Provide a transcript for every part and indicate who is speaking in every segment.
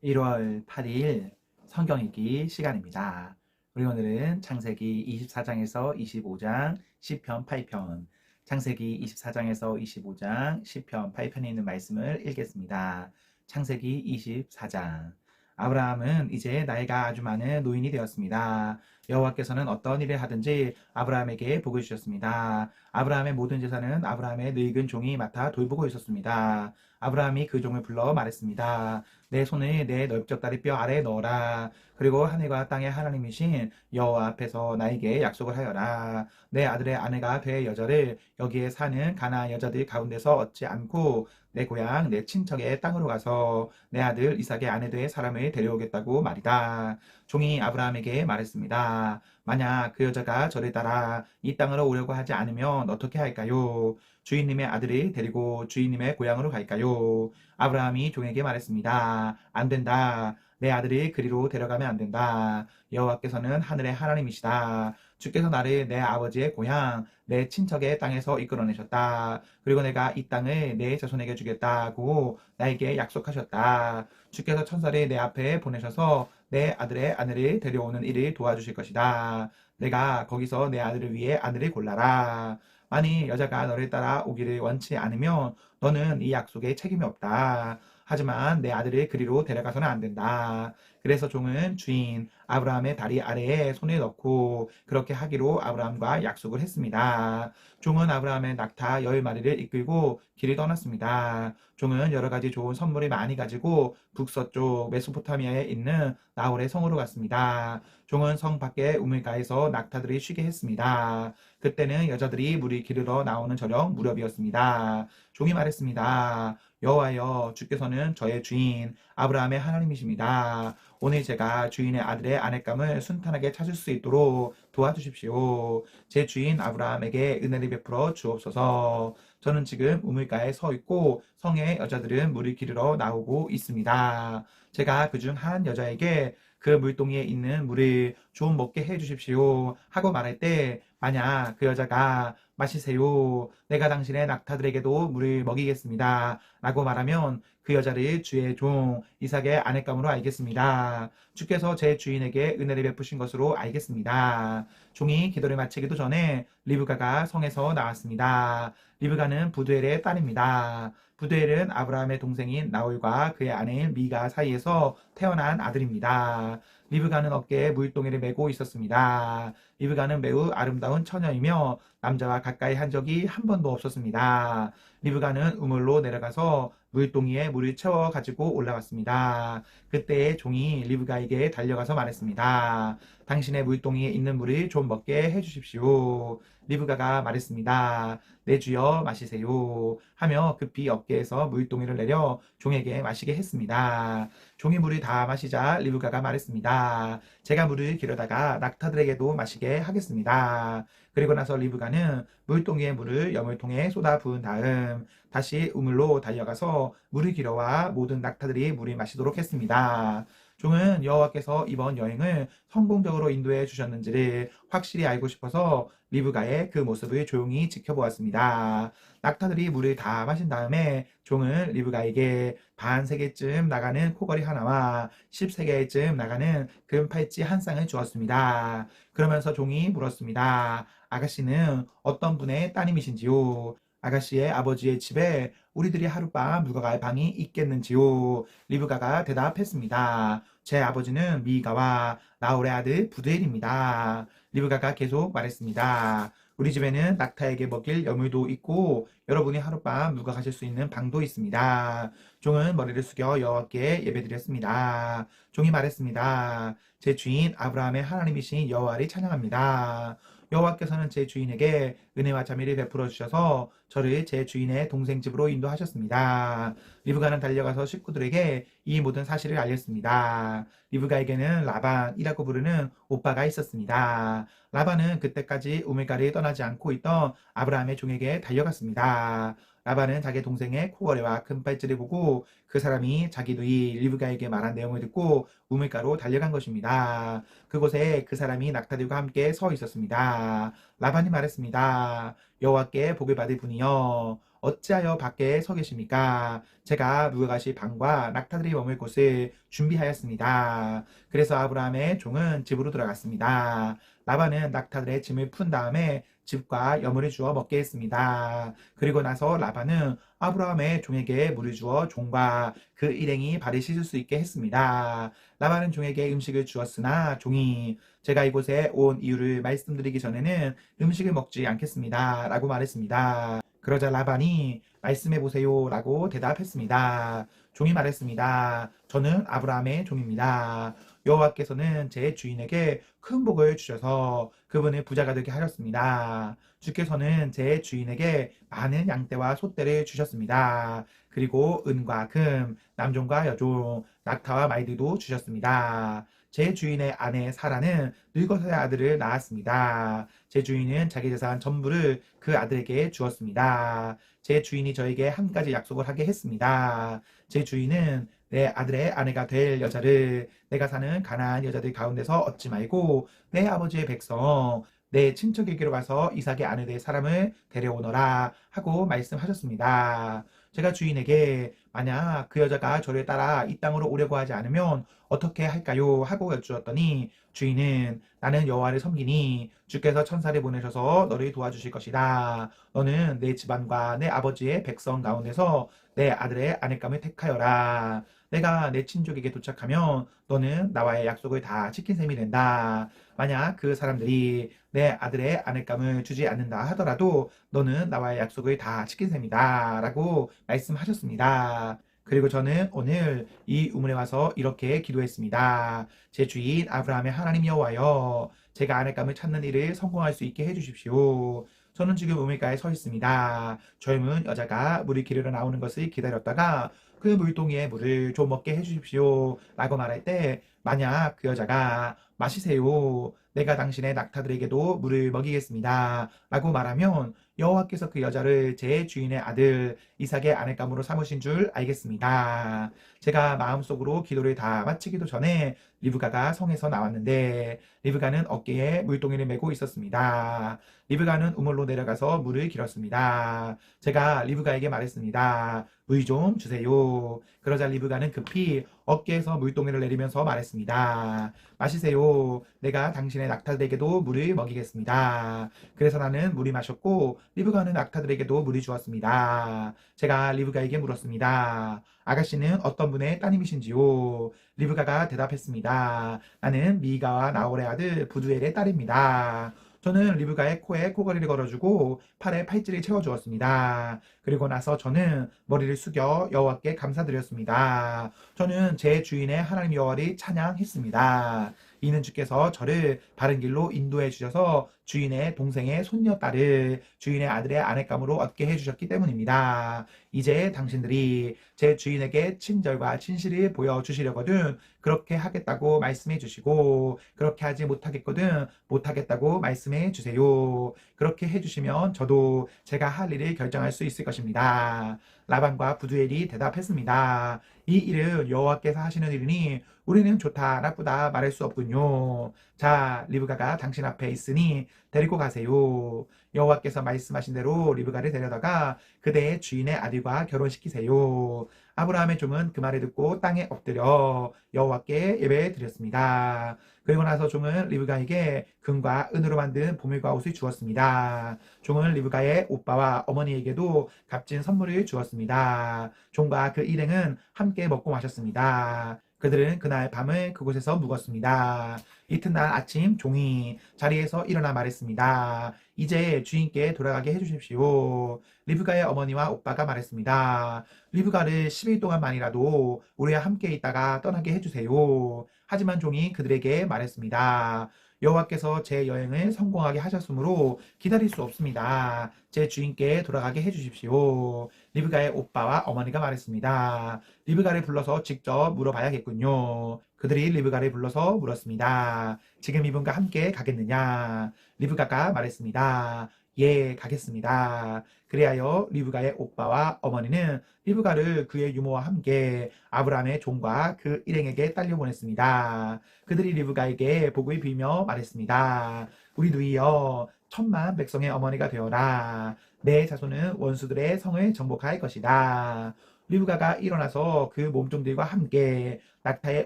Speaker 1: 1월 8일 성경 읽기 시간입니다. 우리 오늘은 창세기 24장에서 25장, 시편 8편, 창세기 24장에서 25장, 시편 8편에 있는 말씀을 읽겠습니다. 창세기 24장. 아브라함은 이제 나이가 아주 많은 노인이 되었습니다. 여호와께서는 어떤 일을 하든지 아브라함에게 복을 주셨습니다. 아브라함의 모든 재산은 아브라함의 늙은 종이 맡아 돌보고 있었습니다. 아브라함이 그 종을 불러 말했습니다. 내 손을 내 넓적다리 뼈 아래에 넣어라. 그리고 하늘과 땅의 하나님이신 여호와 앞에서 나에게 약속을 하여라. 내 아들의 아내가 될 여자를 여기에 사는 가나안 여자들 가운데서 얻지 않고 내 고향 내 친척의 땅으로 가서 내 아들 이삭의 아내 될 사람을 데려오겠다고 말이다. 종이 아브라함에게 말했습니다. 만약 그 여자가 저를 따라 이 땅으로 오려고 하지 않으면 어떻게 할까요? 주인님의 아들을 데리고 주인님의 고향으로 갈까요? 아브라함이 종에게 말했습니다. 안 된다. 내 아들이 그리로 데려가면 안 된다. 여호와께서는 하늘의 하나님이시다. 주께서 나를 내 아버지의 고향, 내 친척의 땅에서 이끌어내셨다. 그리고 내가 이 땅을 내 자손에게 주겠다고 나에게 약속하셨다. 주께서 천사를 내 앞에 보내셔서 내 아들의 아내를 데려오는 일을 도와주실 것이다. 내가 거기서 내 아들을 위해 아내를 골라라. 만일 여자가 너를 따라 오기를 원치 않으면 너는 이 약속에 책임이 없다. 하지만 내 아들을 그리로 데려가서는 안 된다. 그래서 종은 주인 아브라함의 다리 아래에 손을 넣고 그렇게 하기로 아브라함과 약속을 했습니다. 종은 아브라함의 낙타 10마리를 이끌고 길을 떠났습니다. 종은 여러 가지 좋은 선물을 많이 가지고 북서쪽 메소포타미아에 있는 나홀의 성으로 갔습니다. 종은 성 밖에 우물가에서 낙타들을 쉬게 했습니다. 그때는 여자들이 물이 기르러 나오는 저녁 무렵이었습니다. 종이 말했습니다. 여호와여, 주께서는 저의 주인 아브라함의 하나님이십니다. 오늘 제가 주인의 아들의 아내감을 순탄하게 찾을 수 있도록 도와주십시오. 제 주인 아브라함에게 은혜를 베풀어 주옵소서. 저는 지금 우물가에 서 있고 성의 여자들은 물을 기르러 나오고 있습니다. 제가 그중 한 여자에게 그 물동이에 있는 물을 좀 먹게 해 주십시오 하고 말할 때 만약 그 여자가 마시세요. 내가 당신의 낙타들에게도 물을 먹이겠습니다. 라고 말하면 그 여자를 주의 종 이삭의 아내감으로 알겠습니다. 주께서 제 주인에게 은혜를 베푸신 것으로 알겠습니다. 종이 기도를 마치기도 전에 리브가가 성에서 나왔습니다. 리브가는 부두엘의 딸입니다. 부두엘은 아브라함의 동생인 나홀과 그의 아내인 미가 사이에서 태어난 아들입니다. 리브가는 어깨에 물동이를 메고 있었습니다. 리브가는 매우 아름다운 처녀이며 남자와 가까이 한 적이 한 번도 없었습니다. 리브가는 우물로 내려가서 물동이에 물을 채워 가지고 올라왔습니다. 그때 종이 리브가에게 달려가서 말했습니다. 당신의 물동이에 있는 물을 좀 먹게 해주십시오. 리브가가 말했습니다. 내 주여 마시세요. 하며 급히 어깨에서 물동이를 내려 종에게 마시게 했습니다. 종이 물을 다 마시자 리브가가 말했습니다. 제가 물을 기르다가 낙타들에게도 마시게 하겠습니다. 그리고 나서 리브가는 물동이의 물을 여물통에 쏟아 부은 다음 다시 우물로 달려가서 물을 길어와 모든 낙타들이 물을 마시도록 했습니다. 종은 여호와께서 이번 여행을 성공적으로 인도해 주셨는지를 확실히 알고 싶어서 리브가의 그 모습을 조용히 지켜보았습니다. 낙타들이 물을 다 마신 다음에 종은 리브가에게 반세계쯤 나가는 코걸이 하나와 10세계쯤 나가는 금 팔찌 한 쌍을 주었습니다. 그러면서 종이 물었습니다. 아가씨는 어떤 분의 따님이신지요? 아가씨의 아버지의 집에 우리들이 하룻밤 묵어갈 방이 있겠는지요? 리브가가 대답했습니다. 제 아버지는 미가와 나홀의 아들 부두엘입니다. 리브가가 계속 말했습니다. 우리 집에는 낙타에게 먹일 여물도 있고 여러분이 하룻밤 묵어가실 수 있는 방도 있습니다. 종은 머리를 숙여 여호와께 예배드렸습니다. 종이 말했습니다. 제 주인 아브라함의 하나님이신 여호와를 찬양합니다. 여호와께서는 제 주인에게 은혜와 자비를 베풀어 주셔서 저를 제 주인의 동생 집으로 인도하셨습니다. 리브가는 달려가서 식구들에게 이 모든 사실을 알렸습니다. 리브가에게는 라반이라고 부르는 오빠가 있었습니다. 라반은 그때까지 우물가를 떠나지 않고 있던 아브라함의 종에게 달려갔습니다. 라반은 자기 동생의 코걸이와 금팔찌를 보고 그 사람이 자기 누이 리브가에게 말한 내용을 듣고 우물가로 달려간 것입니다. 그곳에 그 사람이 낙타들과 함께 서 있었습니다. 라반이 말했습니다. 여호와께 복을 받을 분이여 어찌하여 밖에 서 계십니까? 제가 누가가시 방과 낙타들이 머물 곳을 준비하였습니다. 그래서 아브라함의 종은 집으로 들어갔습니다. 라반은 낙타들의 짐을 푼 다음에 집과 여물을 주어 먹게 했습니다. 그리고 나서 라반은 아브라함의 종에게 물을 주어 종과 그 일행이 발을 씻을 수 있게 했습니다. 라반은 종에게 음식을 주었으나 종이 제가 이곳에 온 이유를 말씀드리기 전에는 음식을 먹지 않겠습니다. 라고 말했습니다. 그러자 라반이 말씀해 보세요. 라고 대답했습니다. 종이 말했습니다. 저는 아브라함의 종입니다. 여호와께서는 제 주인에게 큰 복을 주셔서 그분을 부자가 되게 하셨습니다. 주께서는 제 주인에게 많은 양떼와 소떼를 주셨습니다. 그리고 은과 금, 남종과 여종, 낙타와 말들도 주셨습니다. 제 주인의 아내 사라는 늙어서야 아들을 낳았습니다. 제 주인은 자기 재산 전부를 그 아들에게 주었습니다. 제 주인이 저에게 한 가지 약속을 하게 했습니다. 제 주인은 내 아들의 아내가 될 여자를 내가 사는 가나안 여자들 가운데서 얻지 말고 내 아버지의 백성 내 친척에게로 가서 이삭의 아내 될 사람을 데려오너라 하고 말씀하셨습니다. 제가 주인에게 만약 그 여자가 저를 따라 이 땅으로 오려고 하지 않으면 어떻게 할까요? 하고 여쭈었더니 주인은 나는 여호와를 섬기니 주께서 천사를 보내셔서 너를 도와주실 것이다. 너는 내 집안과 내 아버지의 백성 가운데서 내 아들의 아내감을 택하여라. 내가 내 친족에게 도착하면 너는 나와의 약속을 다 지킨 셈이 된다. 만약 그 사람들이 내 아들의 아내감을 주지 않는다 하더라도 너는 나와의 약속을 다 지킨 셈이다. 라고 말씀하셨습니다. 그리고 저는 오늘 이 우물에 와서 이렇게 기도했습니다. 제 주인 아브라함의 하나님 여호와여, 제가 아내감을 찾는 일을 성공할 수 있게 해주십시오. 저는 지금 우물가에 서 있습니다. 젊은 여자가 물을 기르러 나오는 것을 기다렸다가 그 물동이의 물을 좀 먹게 해주십시오. 라고 말할 때 만약 그 여자가 마시세요. 내가 당신의 낙타들에게도 물을 먹이겠습니다. 라고 말하면 여호와께서 그 여자를 제 주인의 아들 이삭의 아내감으로 삼으신 줄 알겠습니다. 제가 마음속으로 기도를 다 마치기도 전에 리브가가 성에서 나왔는데 리브가는 어깨에 물동이를 메고 있었습니다. 리브가는 우물로 내려가서 물을 길었습니다. 제가 리브가에게 말했습니다. 물 좀 주세요. 그러자 리브가는 급히 어깨에서 물동이를 내리면서 말했습니다. 마시세요. 내가 당신의 낙타들에게도 물을 먹이겠습니다. 그래서 나는 물이 마셨고 리브가는 낙타들에게도 물이 주었습니다. 제가 리브가에게 물었습니다. 아가씨는 어떤 분의 따님이신지요? 리브가가 대답했습니다. 나는 미가와 나홀의 아들 부두엘의 딸입니다. 저는 리브가의 코에 코걸이를 걸어주고 팔에 팔찌를 채워주었습니다. 그리고 나서 저는 머리를 숙여 여호와께 감사드렸습니다. 저는 제 주인의 하나님 여호와를 찬양했습니다. 이는 주께서 저를 바른 길로 인도해 주셔서 주인의 동생의 손녀딸을 주인의 아들의 아내감으로 얻게 해주셨기 때문입니다. 이제 당신들이 제 주인에게 친절과 진실을 보여주시려거든 그렇게 하겠다고 말씀해 주시고 그렇게 하지 못하겠거든 못하겠다고 말씀해 주세요. 그렇게 해주시면 저도 제가 할 일을 결정할 수 있을 것입니다. 라반과 부두엘이 대답했습니다. 이 일은 여호와께서 하시는 일이니 우리는 좋다 나쁘다 말할 수 없군요. 자, 리브가가 당신 앞에 있으니 데리고 가세요. 여호와께서 말씀하신 대로 리브가를 데려다가 그대의 주인의 아들과 결혼시키세요. 아브라함의 종은 그 말을 듣고 땅에 엎드려 여호와께 예배 드렸습니다. 그리고 나서 종은 리브가에게 금과 은으로 만든 보물과 옷을 주었습니다. 종은 리브가의 오빠와 어머니에게도 값진 선물을 주었습니다. 종과 그 일행은 함께 먹고 마셨습니다. 그들은 그날 밤을 그곳에서 묵었습니다. 이튿날 아침 종이 자리에서 일어나 말했습니다. 이제 주인께 돌아가게 해주십시오. 리브가의 어머니와 오빠가 말했습니다. 리브가를 10일 동안만이라도 우리와 함께 있다가 떠나게 해주세요. 하지만 종이 그들에게 말했습니다. 여호와께서 제 여행을 성공하게 하셨으므로 기다릴 수 없습니다. 제 주인께 돌아가게 해주십시오. 리브가의 오빠와 어머니가 말했습니다. 리브가를 불러서 직접 물어봐야겠군요. 그들이 리브가를 불러서 물었습니다. 지금 이분과 함께 가겠느냐? 리브가가 말했습니다. 예, 가겠습니다. 그리하여 리브가의 오빠와 어머니는 리브가를 그의 유모와 함께 아브라함의 종과 그 일행에게 딸려 보냈습니다. 그들이 리브가에게 복을 빌며 말했습니다. 우리 누이여 천만 백성의 어머니가 되어라. 내 자손은 원수들의 성을 정복할 것이다. 리브가가 일어나서 그 몸종들과 함께 낙타에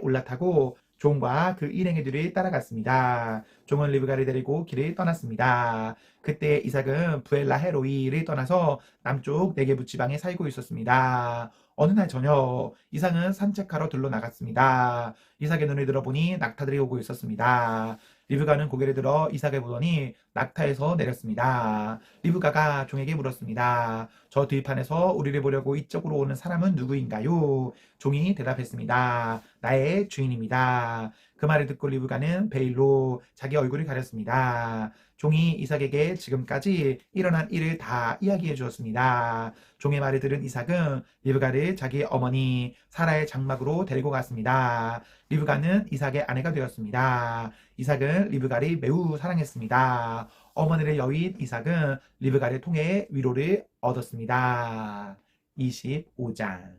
Speaker 1: 올라타고 종과 그 일행이들을 따라갔습니다. 종은 리브가를 데리고 길을 떠났습니다. 그때 이삭은 부엘라헤로이를 떠나서 남쪽 네게부 지방에 살고 있었습니다. 어느 날 저녁 이삭은 산책하러 들러 나갔습니다. 이삭의 눈을 들어보니 낙타들이 오고 있었습니다. 리브가는 고개를 들어 이삭을 보더니 낙타에서 내렸습니다. 리브가가 종에게 물었습니다. 저 들판에서 우리를 보려고 이쪽으로 오는 사람은 누구인가요? 종이 대답했습니다. 나의 주인입니다. 그 말을 듣고 리브가는 베일로 자기 얼굴을 가렸습니다. 종이 이삭에게 지금까지 일어난 일을 다 이야기해 주었습니다. 종의 말을 들은 이삭은 리브가를 자기 어머니 사라의 장막으로 데리고 갔습니다. 리브가는 이삭의 아내가 되었습니다. 이삭은 리브가를 매우 사랑했습니다. 어머니를 여인 이삭은 리브가를 통해 위로를 얻었습니다. 25장.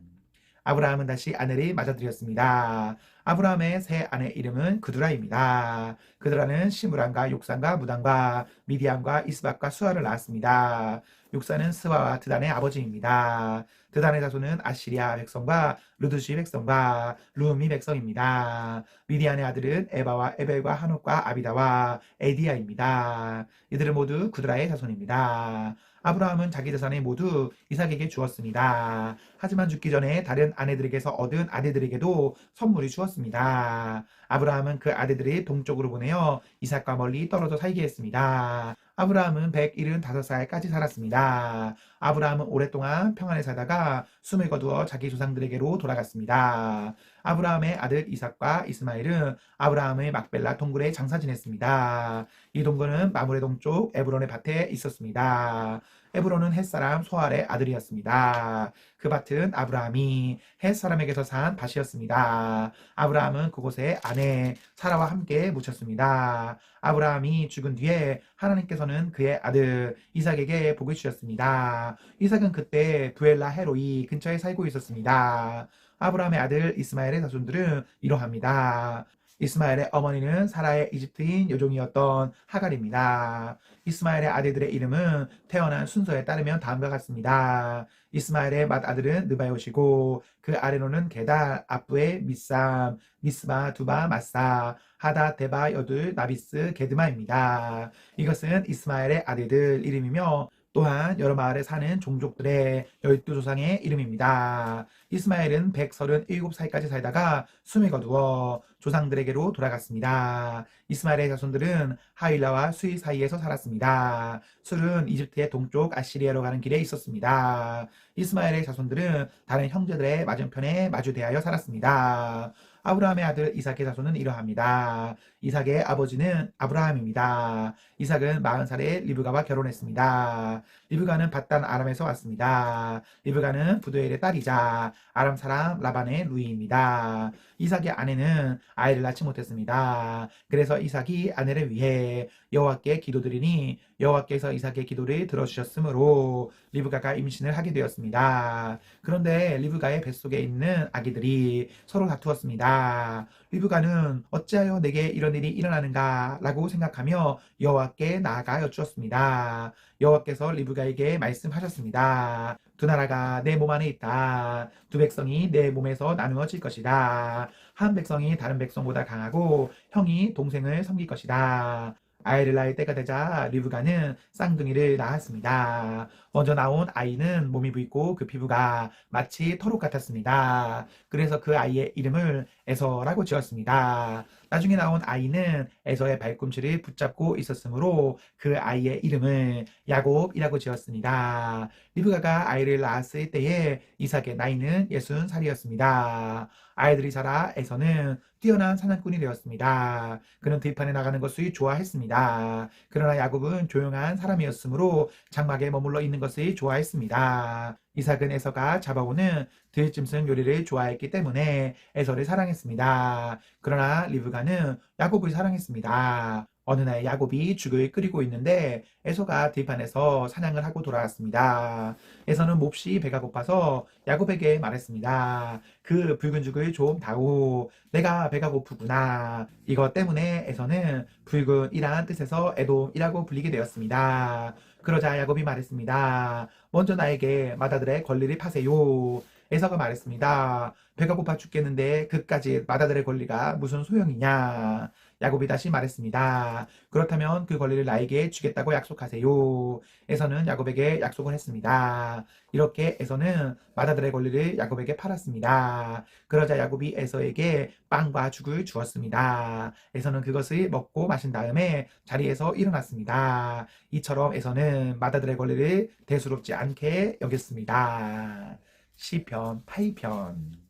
Speaker 1: 아브라함은 다시 아내를 맞아들였습니다. 아브라함의 새 아내 이름은 그두라입니다. 그두라는 시므람과 욕산과 무단과 미디안과 이스박과 수아를 낳았습니다. 욕산은 스와와 드단의 아버지입니다. 드단의 자손은 아시리아 백성과 루드시 백성과 루미 백성입니다. 미디안의 아들은 에바와 에벨과 한옥과 아비다와 에디아입니다. 이들은 모두 그두라의 자손입니다. 아브라함은 자기 재산을 모두 이삭에게 주었습니다. 하지만 죽기 전에 다른 아내들에게서 얻은 아들들에게도 선물을 주었습니다. 아브라함은 그 아들들을 동쪽으로 보내어 이삭과 멀리 떨어져 살게 했습니다. 아브라함은 175살까지 살았습니다. 아브라함은 오랫동안 평안에 살다가 숨을 거두어 자기 조상들에게로 돌아갔습니다. 아브라함의 아들 이삭과 이스마엘은 아브라함의 막벨라 동굴에 장사 지냈습니다. 이 동굴은 마므레 동쪽 에브론의 밭에 있었습니다. 에브론은 햇사람 소알의 아들이었습니다. 그 밭은 아브라함이 햇사람에게서 산 밭이었습니다. 아브라함은 그곳에 아내 사라와 함께 묻혔습니다. 아브라함이 죽은 뒤에 하나님께서는 그의 아들 이삭에게 복을 주셨습니다. 이삭은 그때 부엘라 헤로이 근처에 살고 있었습니다. 아브라함의 아들 이스마엘의 자손들은 이러합니다. 이스마엘의 어머니는 사라의 이집트인 여종이었던 하갈입니다. 이스마엘의 아들들의 이름은 태어난 순서에 따르면 다음과 같습니다. 이스마엘의 맏아들은 느바요시고 그 아래로는 게달, 아부의 미삼, 미스마, 두바, 마사, 하다, 데바, 여둘, 나비스, 게드마입니다. 이것은 이스마엘의 아들들 이름이며 또한 여러 마을에 사는 종족들의 12조상의 이름입니다. 이스마엘은 137살까지 살다가 숨을 거두어 조상들에게로 돌아갔습니다. 이스마엘의 자손들은 하윌라와 수이 사이에서 살았습니다. 술은 이집트의 동쪽 아시리아로 가는 길에 있었습니다. 이스마엘의 자손들은 다른 형제들의 맞은편에 마주대하여 살았습니다. 아브라함의 아들 이삭의 자손은 이러합니다. 이삭의 아버지는 아브라함입니다. 이삭은 40살에 리브가와 결혼했습니다. 리브가는 밧단 아람에서 왔습니다. 리브가는 부두엘의 딸이자 아람 사람 라반의 루이입니다. 이삭의 아내는 아이를 낳지 못했습니다. 그래서 이삭이 아내를 위해 여호와께 기도드리니 여호와께서 이삭의 기도를 들어주셨으므로 리브가가 임신을 하게 되었습니다. 그런데 리브가의 뱃속에 있는 아기들이 서로 다투었습니다. 리브가는 어찌하여 내게 이런 일이 일어나는가 라고 생각하며 여호와께 나아가 여쭈었습니다. 여호와께서 리브가에게 말씀하셨습니다. 두 나라가 내 몸 안에 있다. 두 백성이 내 몸에서 나누어질 것이다. 한 백성이 다른 백성보다 강하고 형이 동생을 섬길 것이다. 아이를 낳을 때가 되자 리브가는 쌍둥이를 낳았습니다. 먼저 나온 아이는 몸이 붉고 그 피부가 마치 털옷 같았습니다. 그래서 그 아이의 이름을 에서라고 지었습니다. 나중에 나온 아이는 에서의 발꿈치를 붙잡고 있었으므로 그 아이의 이름을 야곱이라고 지었습니다. 리브가가 아이를 낳았을 때에 이삭의 나이는 60살이었습니다. 아이들이 자라 에서는 뛰어난 사냥꾼이 되었습니다. 그는 들판에 나가는 것을 좋아했습니다. 그러나 야곱은 조용한 사람이었으므로 장막에 머물러 있는 것을 좋아했습니다. 이삭은 에서가 잡아오는 들짐승 요리를 좋아했기 때문에 에서를 사랑했습니다. 그러나 리브가는 야곱을 사랑했습니다. 어느 날 야곱이 죽을 끓이고 있는데 에서가 들판에서 사냥을 하고 돌아왔습니다. 에서는 몹시 배가 고파서 야곱에게 말했습니다. 그 붉은 죽을 좀 다오. 내가 배가 고프구나. 이것 때문에 에서는 붉은이란 뜻에서 에돔이라고 불리게 되었습니다. 그러자 야곱이 말했습니다. 먼저 나에게 맏아들의 권리를 파세요. 에서가 말했습니다. 배가 고파 죽겠는데 그까지 맏아들의 권리가 무슨 소용이냐. 야곱이 다시 말했습니다. 그렇다면 그 권리를 나에게 주겠다고 약속하세요. 에서는 야곱에게 약속을 했습니다. 이렇게 에서는 맏아들의 권리를 야곱에게 팔았습니다. 그러자 야곱이 에서에게 빵과 죽을 주었습니다. 에서는 그것을 먹고 마신 다음에 자리에서 일어났습니다. 이처럼 에서는 맏아들의 권리를 대수롭지 않게 여겼습니다. 시편 8편.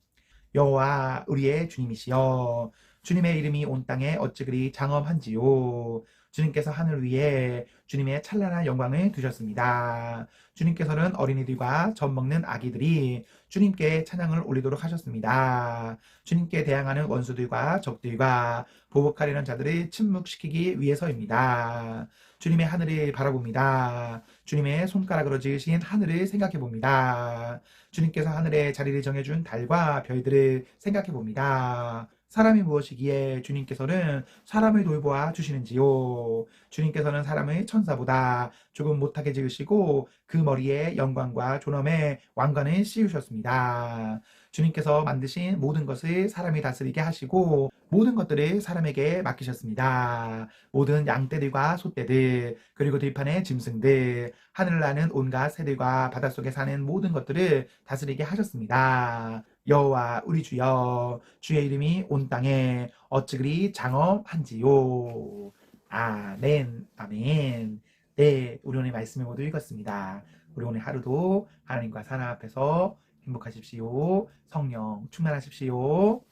Speaker 1: 여호와 우리의 주님이시여, 주님의 이름이 온 땅에 어찌 그리 장엄한지요. 주님께서 하늘 위에 주님의 찬란한 영광을 두셨습니다. 주님께서는 어린이들과 젖 먹는 아기들이 주님께 찬양을 올리도록 하셨습니다. 주님께 대항하는 원수들과 적들과 보복하려는 자들을 침묵시키기 위해서입니다. 주님의 하늘을 바라봅니다. 주님의 손가락으로 지으신 하늘을 생각해 봅니다. 주님께서 하늘에 자리를 정해준 달과 별들을 생각해 봅니다. 사람이 무엇이기에 주님께서는 사람을 돌보아 주시는지요. 주님께서는 사람을 천사보다 조금 못하게 지으시고 그 머리에 영광과 존엄의 왕관을 씌우셨습니다. 주님께서 만드신 모든 것을 사람이 다스리게 하시고 모든 것들을 사람에게 맡기셨습니다. 모든 양떼들과 소떼들, 그리고 들판의 짐승들, 하늘을 나는 온갖 새들과 바닷속에 사는 모든 것들을 다스리게 하셨습니다. 여호와 우리 주여, 주의 이름이 온 땅에 어찌 그리 장엄한지요. 아멘, 아멘. 네, 우리 오늘 말씀을 모두 읽었습니다. 우리 오늘 하루도 하나님과 사랑 앞에서 행복하십시오. 성령 충만하십시오.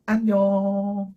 Speaker 1: 안녕.